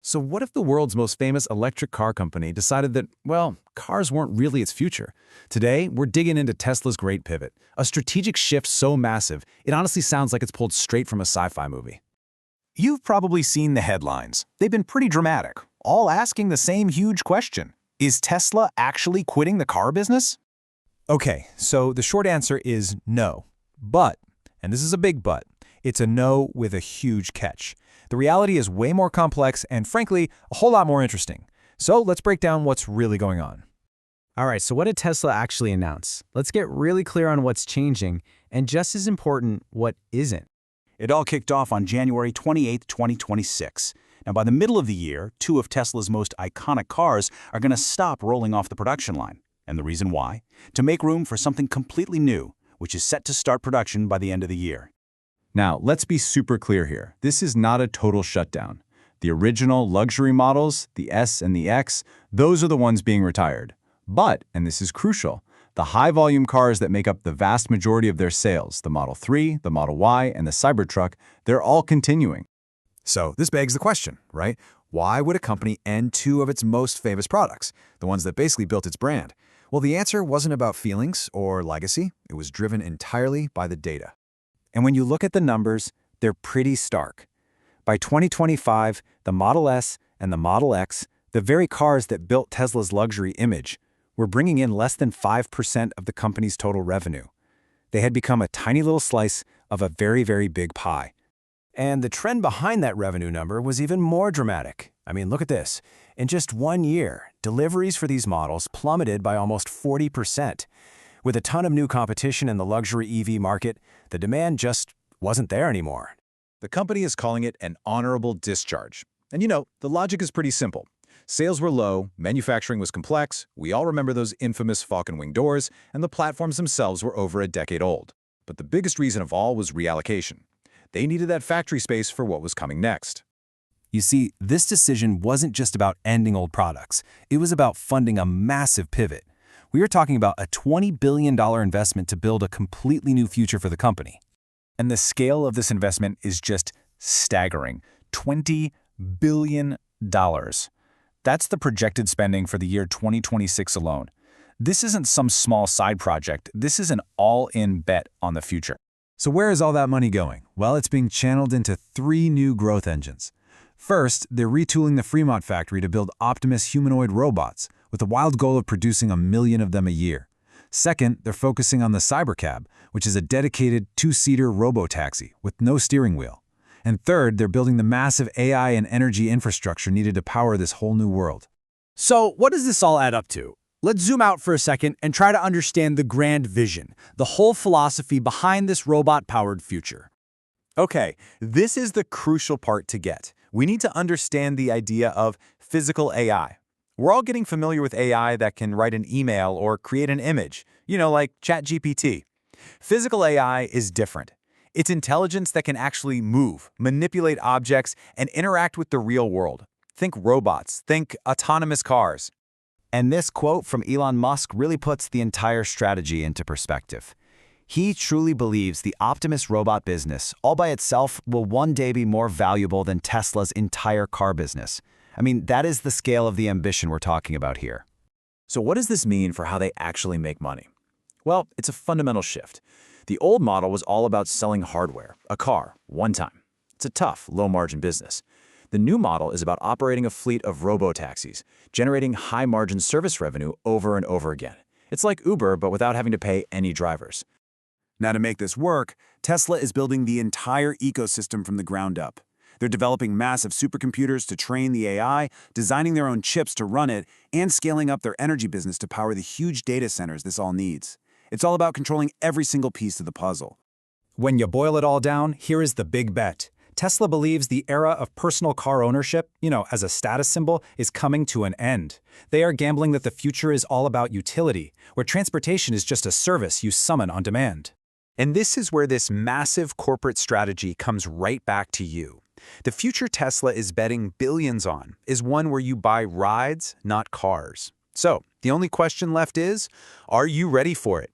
So what if the world's most famous electric car company decided that, well, cars weren't really its future? Today, we're digging into Tesla's great pivot, a strategic shift so massive, it honestly sounds like it's pulled straight from a sci-fi movie. You've probably seen the headlines. They've been pretty dramatic, all asking the same huge question. Is Tesla actually quitting the car business? Okay, so the short answer is no. But, and this is a big but, it's a no with a huge catch. The reality is way more complex and, frankly, a whole lot more interesting. So let's break down what's really going on. All right, so what did Tesla actually announce? Let's get really clear on what's changing, and just as important, what isn't. It all kicked off on January 28, 2026. Now, by the middle of the year, two of Tesla's most iconic cars are going to stop rolling off the production line. And the reason why? To make room for something completely new, which is set to start production by the end of the year. Now, let's be super clear here. This is not a total shutdown. The original luxury models, the S and the X, those are the ones being retired. But, and this is crucial, the high-volume cars that make up the vast majority of their sales, the Model 3, the Model Y, and the Cybertruck, they're all continuing. So this begs the question, right? Why would a company end two of its most famous products, the ones that basically built its brand? Well, the answer wasn't about feelings or legacy. It was driven entirely by the data. And when you look at the numbers, they're pretty stark. By 2025, the Model S and the Model X, the very cars that built Tesla's luxury image, were bringing in less than 5% of the company's total revenue. They had become a tiny little slice of a very, very big pie. And the trend behind that revenue number was even more dramatic. I mean, look at this. In just 1 year, deliveries for these models plummeted by almost 40%. With a ton of new competition in the luxury EV market, the demand just wasn't there anymore. The company is calling it an honorable discharge. And the logic is pretty simple. Sales were low, manufacturing was complex, we all remember those infamous falcon wing doors, and the platforms themselves were over a decade old. But the biggest reason of all was reallocation. They needed that factory space for what was coming next. You see, this decision wasn't just about ending old products. It was about funding a massive pivot. We were talking about a $20 billion investment to build a completely new future for the company. And the scale of this investment is just staggering. $20 billion. That's the projected spending for the year 2026 alone. This isn't some small side project. This is an all-in bet on the future. So where is all that money going? Well, it's being channeled into 3 new growth engines. First, they're retooling the Fremont factory to build Optimus humanoid robots, with the wild goal of producing 1 million of them a year. Second, they're focusing on the Cybercab, which is a dedicated 2-seater robo-taxi with no steering wheel. And third, they're building the massive AI and energy infrastructure needed to power this whole new world. So what does this all add up to? Let's zoom out for a second and try to understand the grand vision, the whole philosophy behind this robot-powered future. Okay, this is the crucial part to get. We need to understand the idea of physical AI. We're all getting familiar with AI that can write an email or create an image, like ChatGPT. Physical AI is different. It's intelligence that can actually move, manipulate objects, and interact with the real world. Think robots, think autonomous cars. And this quote from Elon Musk really puts the entire strategy into perspective. He truly believes the Optimus robot business, all by itself, will one day be more valuable than Tesla's entire car business. I mean, that is the scale of the ambition we're talking about here. So what does this mean for how they actually make money? Well, it's a fundamental shift. The old model was all about selling hardware, a car, one time. It's a tough, low-margin business. The new model is about operating a fleet of robo-taxis, generating high-margin service revenue over and over again. It's like Uber, but without having to pay any drivers. Now, to make this work, Tesla is building the entire ecosystem from the ground up. They're developing massive supercomputers to train the AI, designing their own chips to run it, and scaling up their energy business to power the huge data centers this all needs. It's all about controlling every single piece of the puzzle. When you boil it all down, here is the big bet. Tesla believes the era of personal car ownership, as a status symbol, is coming to an end. They are gambling that the future is all about utility, where transportation is just a service you summon on demand. And this is where this massive corporate strategy comes right back to you. The future Tesla is betting billions on is one where you buy rides, not cars. So, the only question left is, are you ready for it?